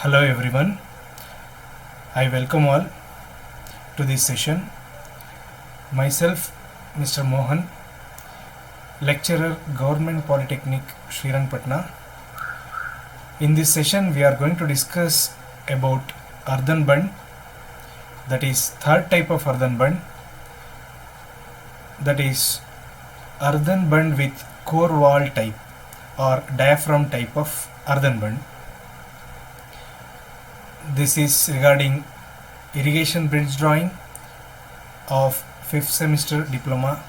Hello everyone, I welcome all to this session. Myself, Mr. Mohan, lecturer, Government Polytechnic, Srirangpatna. In this session, we are going to discuss about earthen bund, that is third type of earthen bund, that is earthen bund with core wall type or diaphragm type of earthen bund. This is regarding irrigation bridge drawing of 5th semester diploma.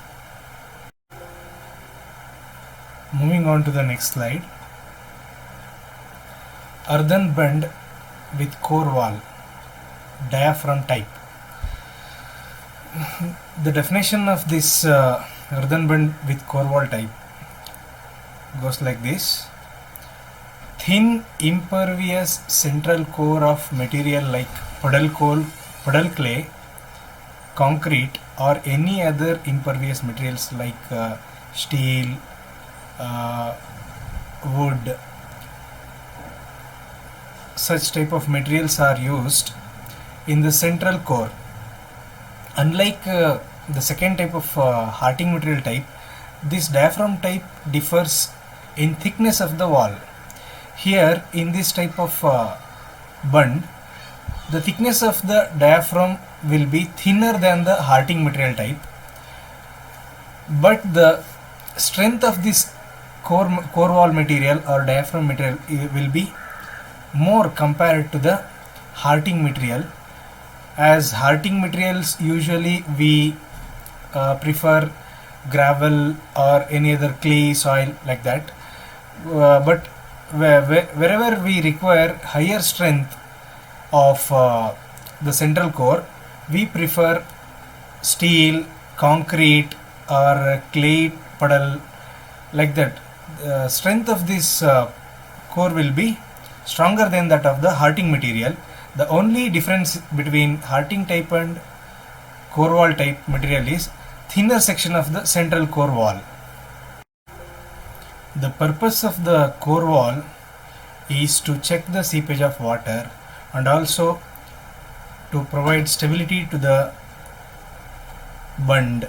Moving on to the next slide. Earthen bund with core wall, diaphragm type. The definition of this earthen bund with core wall type goes like this. Thin impervious central core of material like puddle clay, concrete or any other impervious materials like steel, wood. Such type of materials are used in the central core. Unlike the second type of hearting material type, this diaphragm type differs in thickness of the wall. Here in this type of bund, the thickness of the diaphragm will be thinner than the hearting material type, but the strength of this core wall material or diaphragm material will be more compared to the hearting material. As hearting materials, usually we prefer gravel or any other clay soil like that, but wherever we require higher strength of the central core, we prefer steel, concrete or clay puddle like that. The strength of this core will be stronger than that of the hearting material. The only difference between hearting type and core wall type material is thinner section of the central core wall. The purpose of the core wall is to check the seepage of water and also to provide stability to the bund,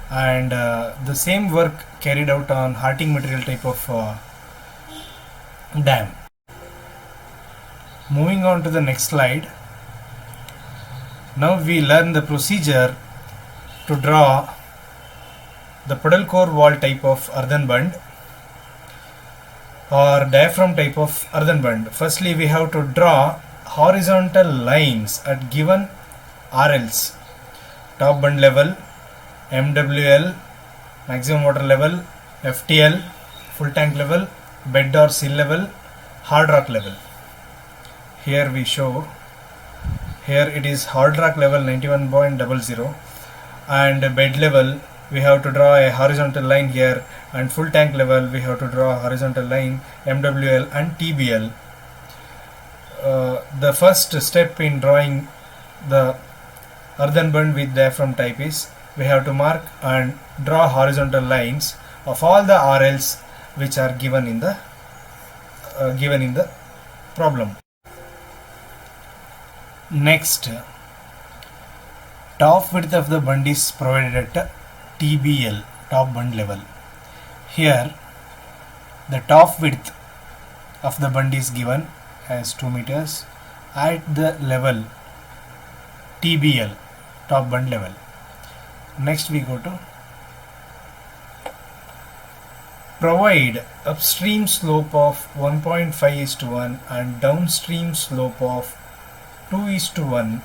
and the same work carried out on hearting material type of dam. Moving on to the next slide. Now we learn the procedure to draw the puddle core wall type of earthen bund or diaphragm type of earthen bund. Firstly, we have to draw horizontal lines at given RLs: top bund level, MWL, maximum water level, FTL, full tank level, bed or sill level, hard rock level. Here we show, here it is hard rock level 91.00 and bed level we have to draw a horizontal line here, and full tank level we have to draw a horizontal line MWL and TBL. The first step in drawing the earthen bund with diaphragm type is we have to mark and draw horizontal lines of all the RLs which are given in the problem. Next, top width of the bund is provided at TBL, top bund level. Here the top width of the bund is given as 2 meters at the level TBL, top bund level. Next we go to provide upstream slope of 1.5:1 and downstream slope of 2:1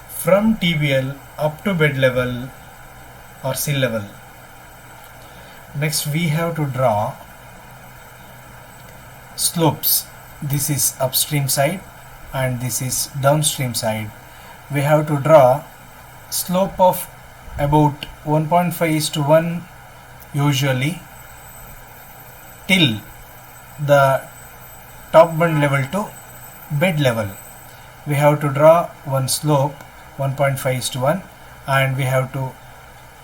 from TBL up to bed level or sill level. Next we have to draw slopes. This is upstream side and this is downstream side. We have to draw slope of about 1.5:1 usually till the top bund level to bed level. We have to draw one slope 1.5:1 and we have to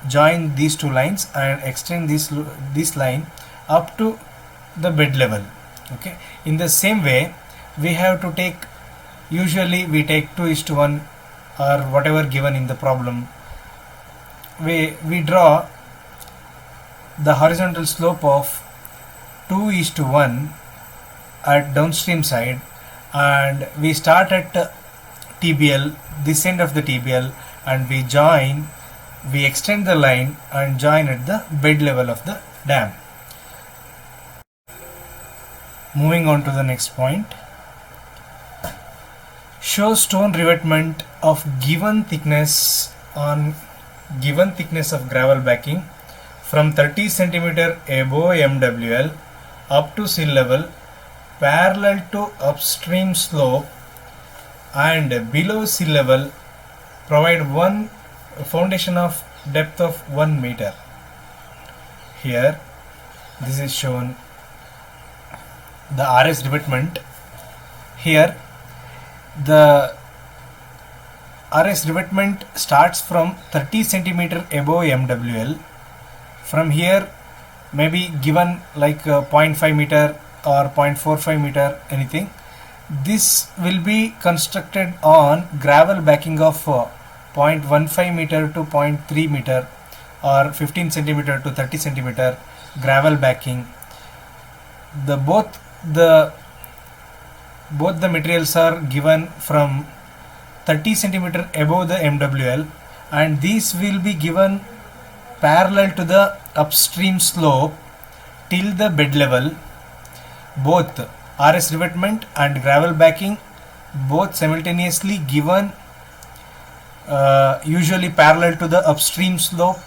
join these two lines and extend this line up to the bed level. Okay, in the same way we have to take, usually we take 2:1 or whatever given in the problem. We draw the horizontal slope of 2:1 at downstream side, and we start at TBL, this end of the TBL, and we extend the line and join at the bed level of the dam. Moving on to the next point. Show stone revetment of given thickness on given thickness of gravel backing from 30 cm above MWL up to sea level, parallel to upstream slope, and below sea level, provide one foundation of depth of 1 meter. Here this is shown the RS revetment. Here the RS revetment starts from 30 centimeter above MWL. From here, maybe given like 0.5 meter or 0.45 meter, anything. This will be constructed on gravel backing of 0.15 meter to 0.3 meter or 15 centimeter to 30 centimeter gravel backing. Both the materials are given from 30 centimeter above the MWL, and these will be given parallel to the upstream slope till the bed level. Both RS revetment and gravel backing both simultaneously given, usually parallel to the upstream slope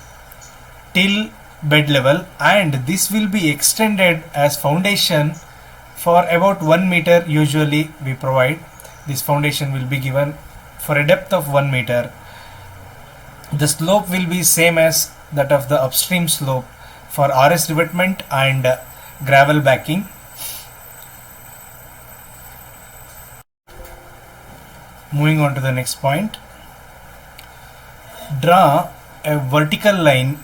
till bed level, and this will be extended as foundation for about 1 meter. Usually we provide this foundation will be given for a depth of 1 meter. The slope will be same as that of the upstream slope for RS revetment and gravel backing. Moving on to the next point. Draw a vertical line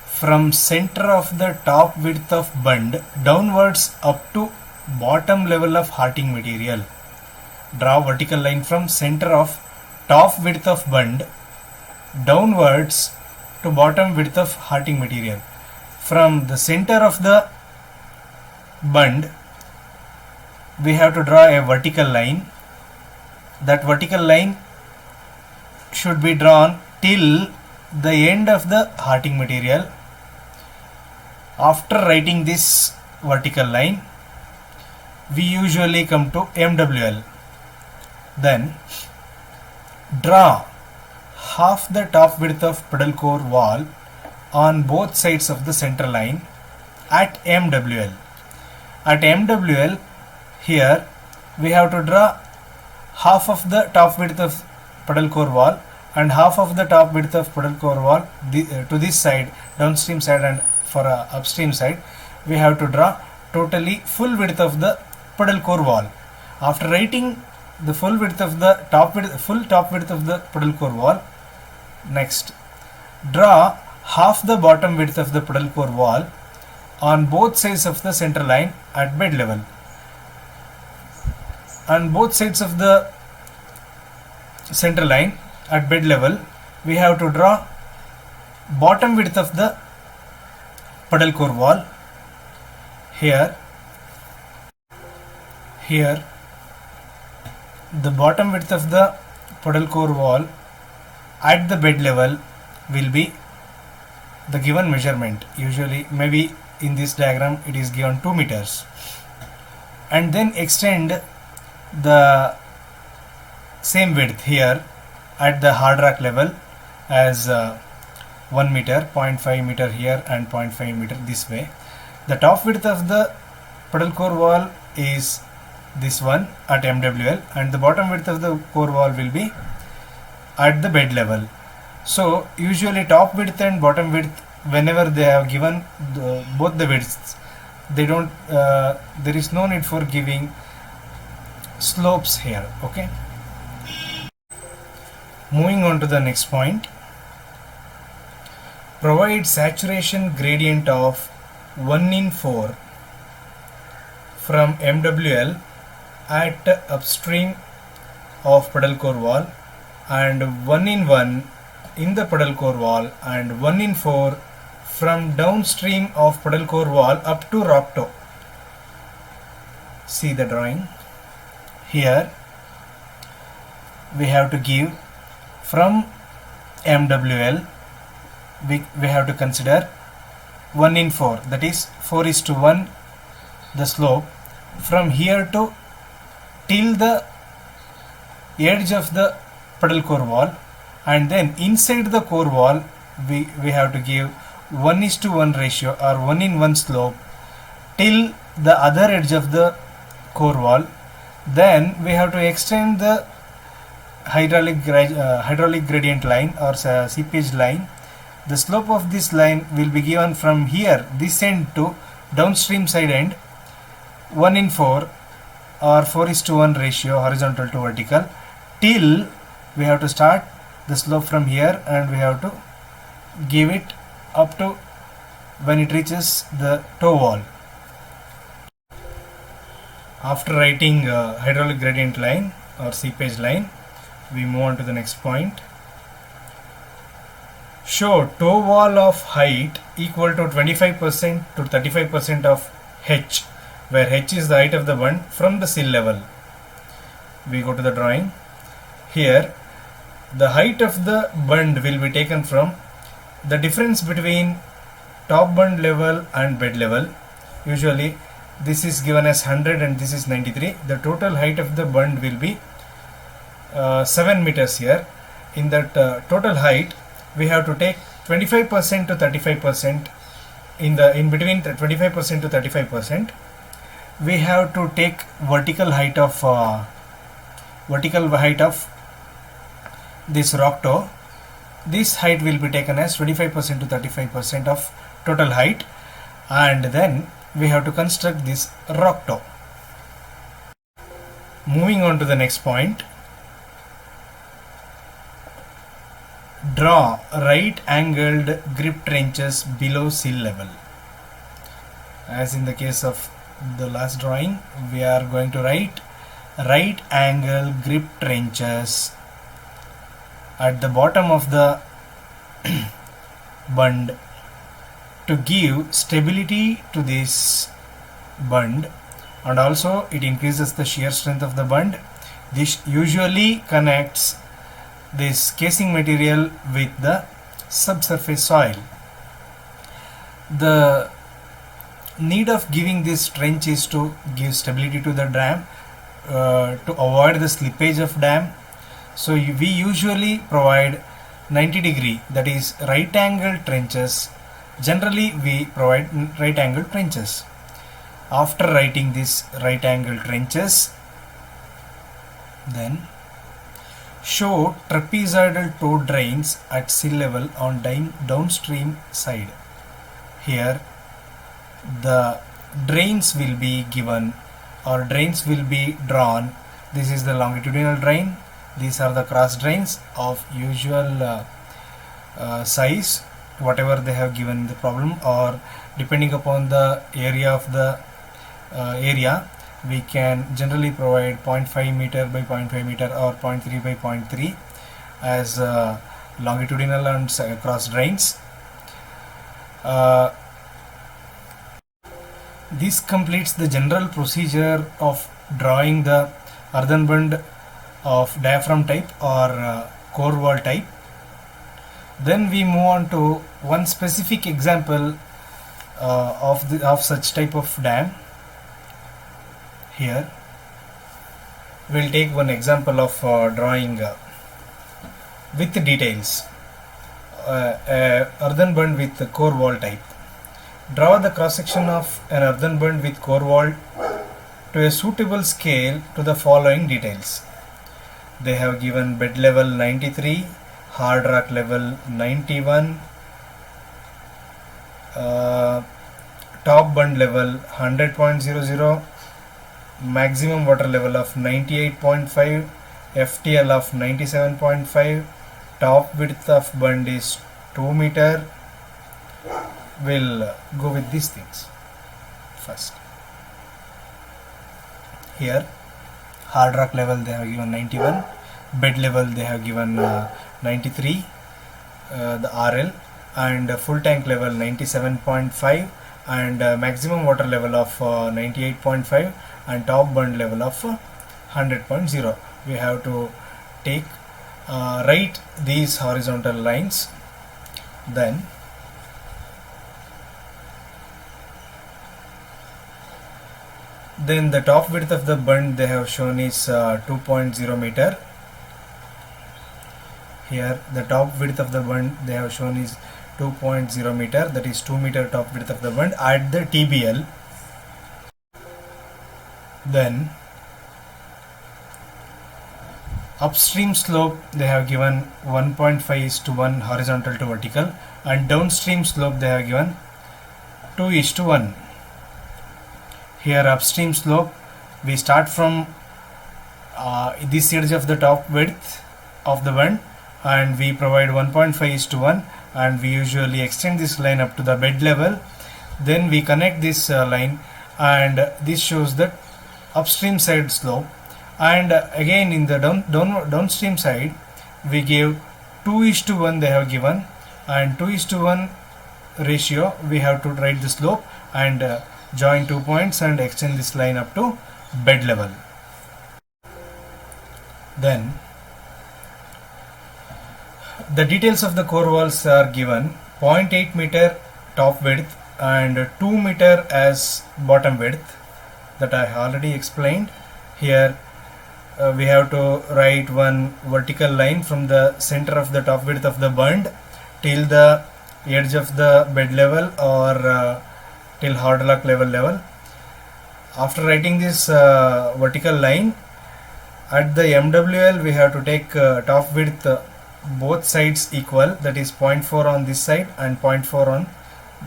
from center of the top width of bund downwards up to bottom level of hearting material. Draw vertical line from center of top width of bund downwards to bottom width of hearting material. From the center of the bund, we have to draw a vertical line. That vertical line should be drawn till the end of the hearting material. After writing this vertical line, we usually come to MWL. Then draw half the top width of pedal core wall on both sides of the center line at MWL. At MWL, here we have to draw half of the top width of pedal core wall and half of the top width of pedal core wall to this side, downstream side, and for upstream side we have to draw totally full width of the pedal core wall. After writing the full width of the full top width of the pedal core wall, next draw half the bottom width of the pedal core wall on both sides of the center line at bed level. On both sides of the center line at bed level, we have to draw bottom width of the pedal core wall. Here the bottom width of the pedal core wall at the bed level will be the given measurement. Usually, maybe in this diagram it is given 2 meters, and then extend the same width here at the hard rock level as 1 meter, 0.5 meter here and 0.5 meter this way. The top width of the pedal core wall is this one at MWL, and the bottom width of the core wall will be at the bed level. So usually top width and bottom width, whenever they have given both the widths, they don't there is no need for giving slopes here. Okay, moving on to the next point. Provide saturation gradient of 1 in 4 from MWL at upstream of puddle core wall, and 1 in 1 in the puddle core wall, and 1 in 4 from downstream of puddle core wall up to rock toe. See the drawing. Here we have to give from MWL, we have to consider 1 in 4, that is 4:1 the slope from here to till the edge of the puddle core wall, and then inside the core wall we have to give 1:1 ratio or 1 in 1 slope till the other edge of the core wall. Then we have to extend the hydraulic gradient line or seepage line. The slope of this line will be given from here, this end, to downstream side end, 1 in 4 or 4:1 ratio horizontal to vertical, till we have to start the slope from here and we have to give it up to when it reaches the toe wall. After writing hydraulic gradient line or seepage line, we move on to the next point. Show toe wall of height equal to 25% to 35% of h, where h is the height of the bund from the sill level. We go to the drawing. Here the height of the bund will be taken from the difference between top bund level and bed level. Usually this is given as 100 and this is 93. The total height of the bund will be 7 meters here. In that total height, we have to take 25% to 35%. In between 25% to 35%, we have to take vertical height of this rock toe. This height will be taken as 25% to 35% of total height, and then we have to construct this rock toe. Moving on to the next point. Draw right angled grip trenches below sill level. As in the case of the last drawing, we are going to write right angle grip trenches at the bottom of the bund to give stability to this bund, and also it increases the shear strength of the bund. This usually connects this casing material with the subsurface soil. The need of giving this trench is to give stability to the dam, to avoid the slippage of dam. So we usually provide 90-degree, that is right angle trenches. Generally we provide right angle trenches. After writing these right angle trenches, then show trapezoidal toe drains at sill level on downstream side. Here the drains will be given or drains will be drawn. This is the longitudinal drain. These are the cross drains of usual size, whatever they have given in the problem, or depending upon the area of the area, we can generally provide 0.5 meter by 0.5 meter or 0.3 by 0.3 as longitudinal and cross drains. This completes the general procedure of drawing the earthen bund of diaphragm type or core wall type. Then we move on to one specific example of such type of dam. Here we'll take one example of drawing with details, earthen bund with core wall type. Draw the cross section of an earthen bund with core wall to a suitable scale to the following details. They have given bed level 93, hard rock level 91, top bund level 100.00, maximum water level of 98.5, FTL of 97.5, top width of bund is 2 meter. We'll go with these things first. Here hard rock level they have given 91, bed level they have given 93, the RL, and full tank level 97.5, and maximum water level of 98.5, and top bund level of 100.0. We have to take write these horizontal lines. Then the top width of the bund they have shown is 2.0 meter. Here the top width of the bund they have shown is 2.0 meter, that is 2 meter top width of the bund at the TBL. Then upstream slope they have given 1.5:1 horizontal to vertical, and downstream slope they have given 2:1. Here upstream slope, we start from this edge of the top width of the bund and we provide 1.5:1, and we usually extend this line up to the bed level. Then we connect this line, and this shows the upstream side slope. And again in the downstream side we give 2:1 they have given, and 2:1 ratio we have to write the slope and join 2 points and extend this line up to bed level. Then the details of the core walls are given: 0.8 meter top width and 2 meter as bottom width, that I already explained. Here we have to write one vertical line from the center of the top width of the bund till the edge of the bed level or till hard rock level. After writing this vertical line, at the MWL we have to take top width both sides equal, that is 0.4 on this side and 0.4 on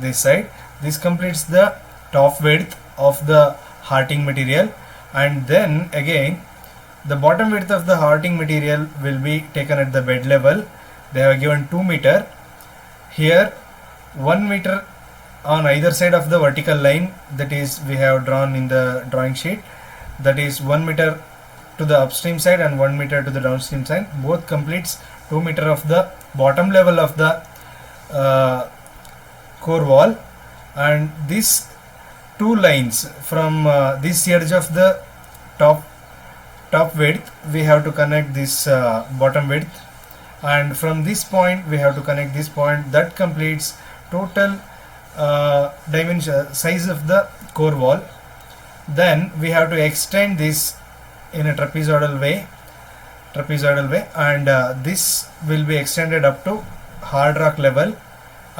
this side. This completes the top width of the hearting material. And then again the bottom width of the hearting material will be taken at the bed level. They have given 2 meter. Here 1 meter on either side of the vertical line, that is we have drawn in the drawing sheet, that is 1 meter to the upstream side and 1 meter to the downstream side. Both completes 2 meter of the bottom level of the core wall. And these two lines from this edge of the top width we have to connect this bottom width, and from this point we have to connect this point. That completes total dimension size of the core wall. Then we have to extend this in a trapezoidal way, and this will be extended up to hard rock level,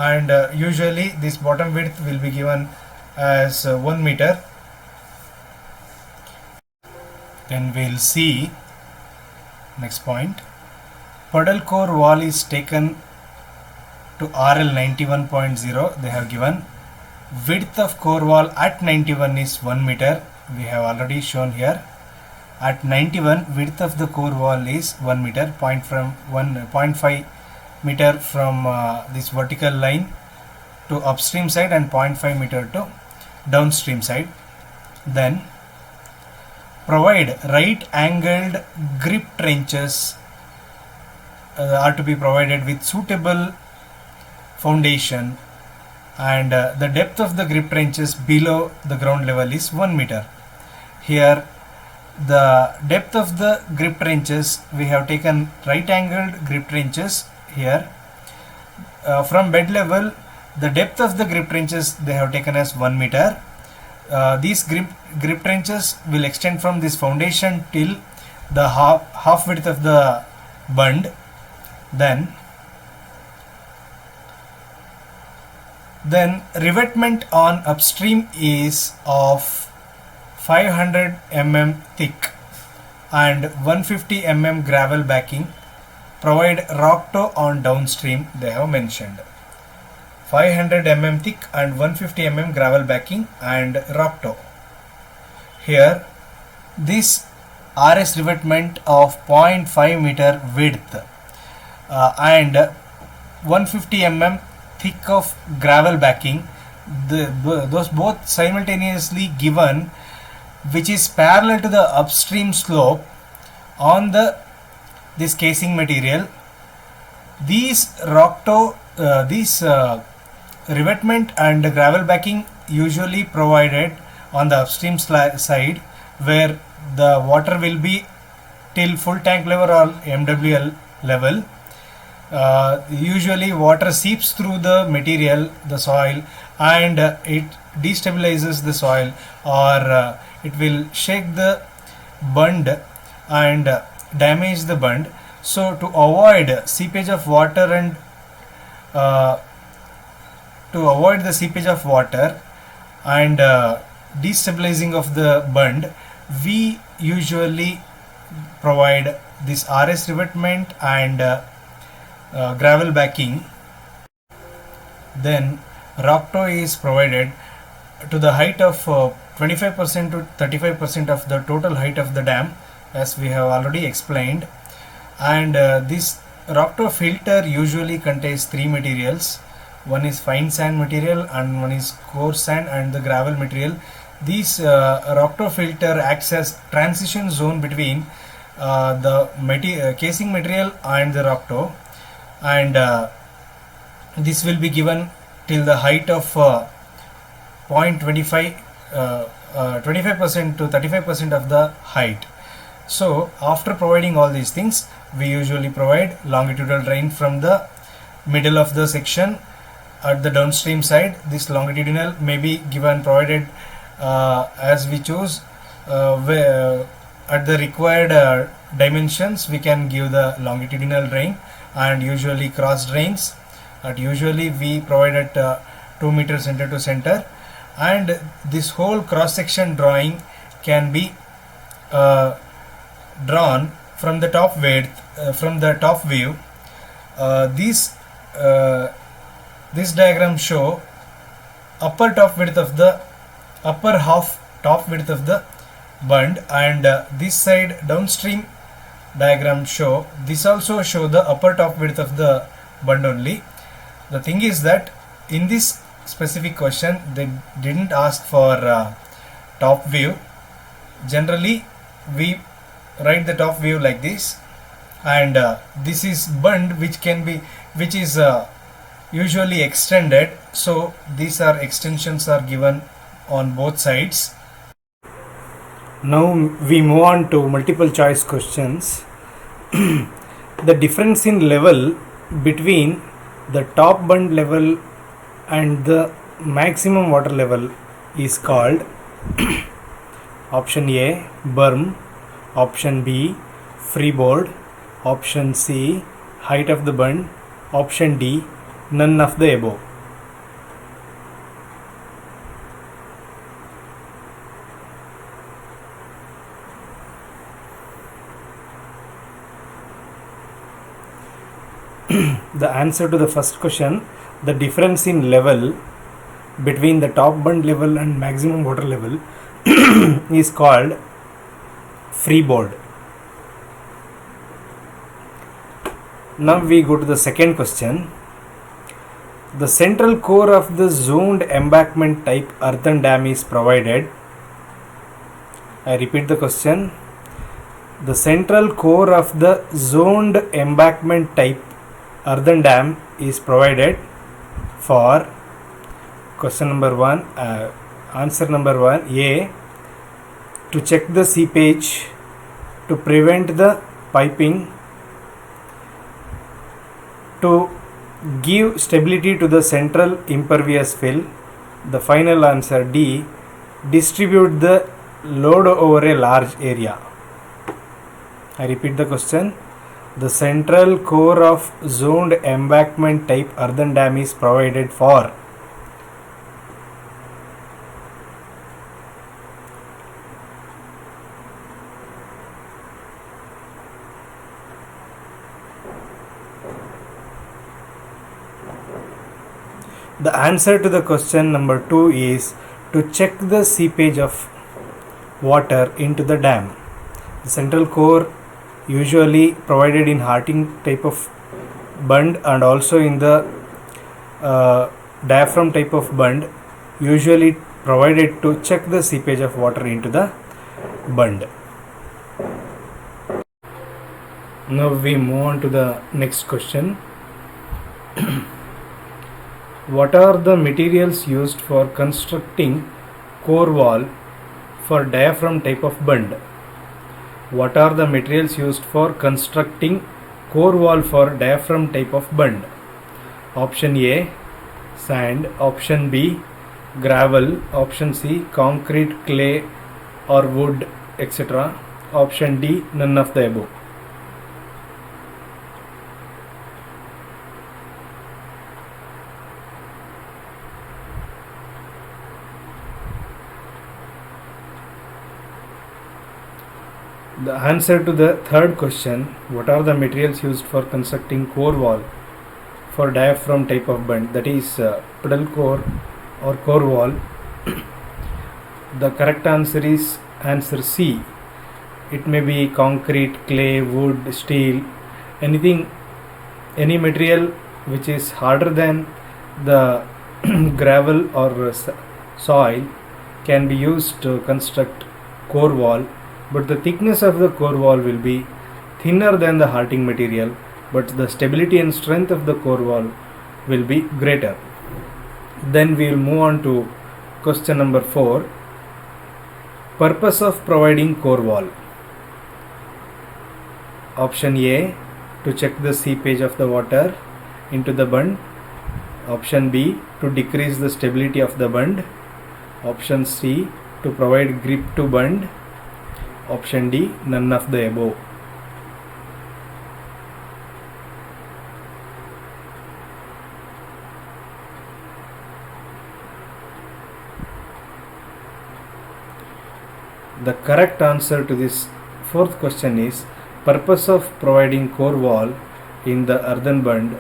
and usually this bottom width will be given as 1 meter. Then we'll see next point. Puddle core wall is taken to RL 91.0 they have given. Width of core wall at 91 is 1 meter. We have already shown here. At 91 width of the core wall is 1 meter, 0.5 meter from this vertical line to upstream side and 0.5 meter to downstream side. Then provide right angled grip trenches are to be provided with suitable foundation, and the depth of the grip trenches below the ground level is 1 meter. Here the depth of the grip trenches, we have taken right angled grip trenches here. From bed level the depth of the grip trenches they have taken as 1 meter. These grip trenches will extend from this foundation till the half width of the bund. Then revetment on upstream is of 500 mm thick and 150 mm gravel backing. Provide rock toe on downstream they have mentioned. 500 mm thick and 150 mm gravel backing and rock toe. Here this RS revetment of 0.5 meter width and 150 mm thick of gravel backing, those both simultaneously given which is parallel to the upstream slope on this casing material. These revetment and gravel backing usually provided on the upstream side, where the water will be till full tank level or MWL level. Usually water seeps through the material, the soil, and it destabilizes the soil, or it will shake the bund and damage the bund. So to avoid seepage of water and destabilizing of the bund, we usually provide this RS revetment and gravel backing. Then rock toe is provided to the height of 25% to 35% of the total height of the dam, as we have already explained. And this rock toe filter usually contains three materials. One is fine sand material, and one is coarse sand, and the gravel material. This rock toe filter acts as transition zone between the casing material and the rock toe, and this will be given till the height of 0.25 25% to 35% of the height. So after providing all these things, we usually provide longitudinal drain from the middle of the section at the downstream side. This longitudinal may be provided as we choose. At the required dimensions, we can give the longitudinal drain, and usually cross drains. Usually we provide at 2 meters center to center, and this whole cross section drawing can be drawn from the top view. This diagram show upper half top width of the bund, and this side downstream diagram also show the upper top width of the bund only. The thing is that in this specific question they didn't ask for top view. Generally we write the top view like this, and this is bund which is usually extended, so these extensions are given on both sides. Now we move on to multiple choice questions. The difference in level between the top bund level and the maximum water level is called option A, berm; option B, freeboard; option C, height of the bund; option D, none of the above. The answer to the first question, the difference in level between the top bund level and maximum water level is called freeboard. Now we go to the second question. The central core of the zoned embankment type earthen dam is provided. I repeat the question. The central core of the zoned embankment type earthen dam is provided for question number 1, answer number 1, A, to check the seepage, to prevent the piping, to give stability to the central impervious fill. The final answer, D, distribute the load over a large area. I repeat the question. The central core of zoned embankment type earthen dam is provided for the answer to the question number 2 is to check the seepage of water into the dam. The central core usually provided in Harting type of bund and also in the diaphragm type of bund, usually provided to check the seepage of water into the bund. Now we move on to the next question. What are the materials used for constructing core wall for diaphragm type of bund? What are the materials used for constructing core wall for diaphragm type of bund? Option A, sand. Option B, gravel. Option C, concrete, clay or wood, etc. Option D, none of the above. The answer to the third question, what are the materials used for constructing core wall for diaphragm type of bund, that is pedal core or core wall, the correct answer is answer C. It may be concrete, clay, wood, steel, anything, any material which is harder than the gravel or soil can be used to construct core wall, but the thickness of the core wall will be thinner than the hearting material, but the stability and strength of the core wall will be greater. Then we will move on to question number 4. Purpose of providing core wall. Option A, to check the seepage of the water into the bund. Option B, to decrease the stability of the bund. Option C, to provide grip to bund. Option D, none of the above. The correct answer to this fourth question is, purpose of providing core wall in the earthen bund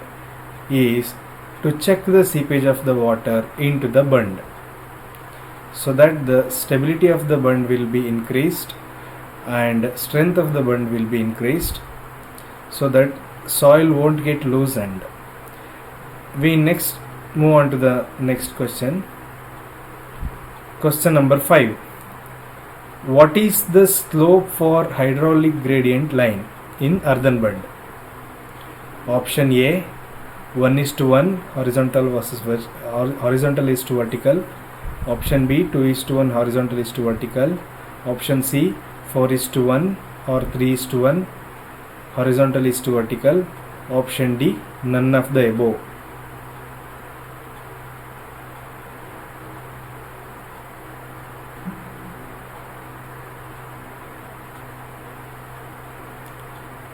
is to check the seepage of the water into the bund, so that the stability of the bund will be increased and strength of the bund will be increased, so that soil won't get loosened. We next move on to the next question. Question number 5. What is the slope for hydraulic gradient line in earthen bund? Option A, 1:1 horizontal versus horizontal is to vertical. Option B, 2:1 horizontal is to vertical. Option C, 4:1 or 3:1 horizontal is to vertical. Option D, none of the above.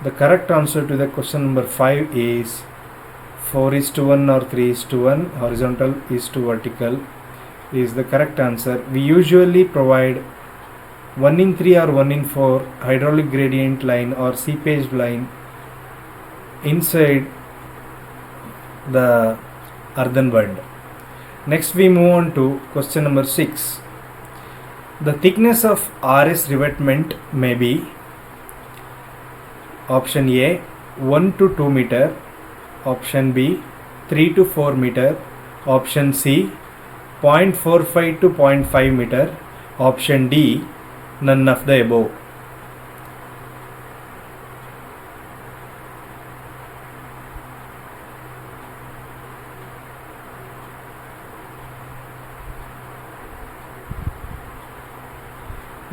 The correct answer to the question number 5 is 4:1 or 3:1 horizontal is to vertical is the correct answer. We usually provide 1:3 or 1:4 hydraulic gradient line or seepage line inside the earthen bund. Next we move on to question number 6. The thickness of RS revetment may be option A, 1 to 2 meter, option B, 3 to 4 meter, option C, 0.45 to 0.5 meter, option D, none of the above.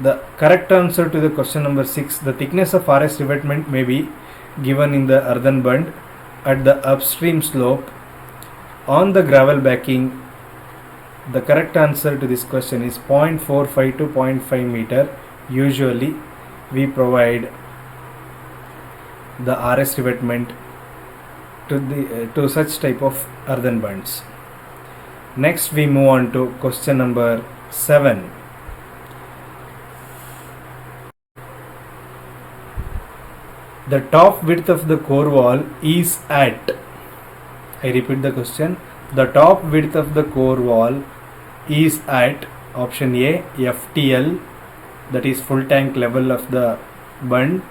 The correct answer to the question number 6, the thickness of RS revetment may be given in the earthen bund at the upstream slope on the gravel backing. The correct answer to this question is 0.45 to 0.5 meter. Usually we provide the RS revetment to such type of earthen bunds. Next we move on to question number 7. The top width of the core wall is at, I repeat the question, the top width of the core wall is at option A, FTL, that is full tank level of the bund.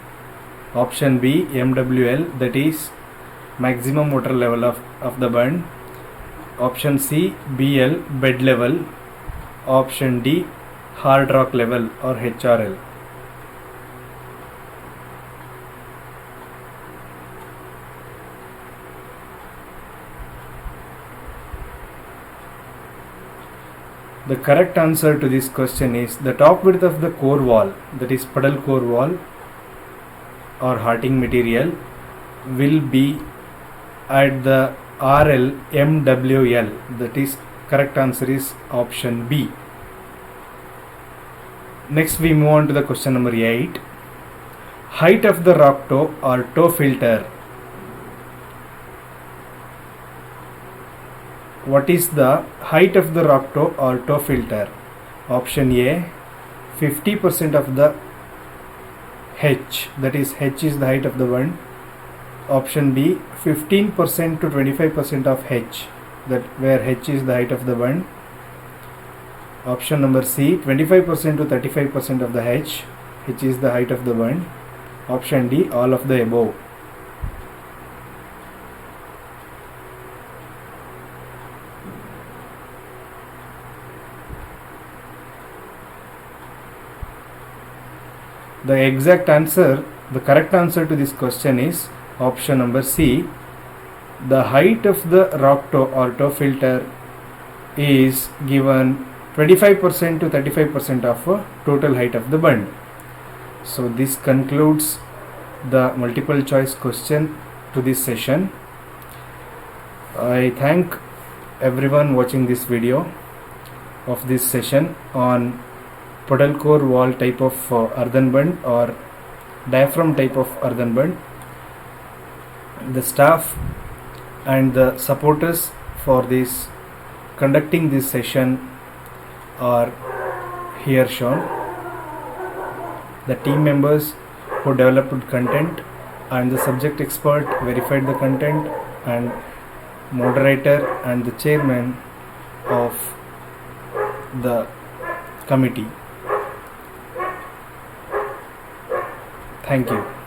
Option B, MWL, that is maximum water level of the bund. Option C, BL, bed level. Option D, hard rock level or HRL. The correct answer to this question is the top width of the core wall, that is puddle core wall or hearting material, will be at the RL MWL. That is correct answer is option B. Next we move on to the question number 8. Height of the rock toe or toe filter. What is the height of the rock toe or toe filter? Option A, 50% of the H, that is H is the height of the bund. Option B, 15% to 25% of H, that where H is the height of the bund. Option number C, 25% to 35% of the H, which is the height of the bund. Option D, all of the above. The exact answer, the correct answer to this question is option number C. The height of the rock toe or toe filter is given 25% to 35% of total height of the bund. So this concludes the multiple choice question to this session. I thank everyone watching this video of this session on puddle core wall type of earthen bund or diaphragm type of earthen bund. The staff and the supporters for this conducting this session are here shown. The team members who developed content and the subject expert verified the content, and moderator and the chairman of the committee. Thank you.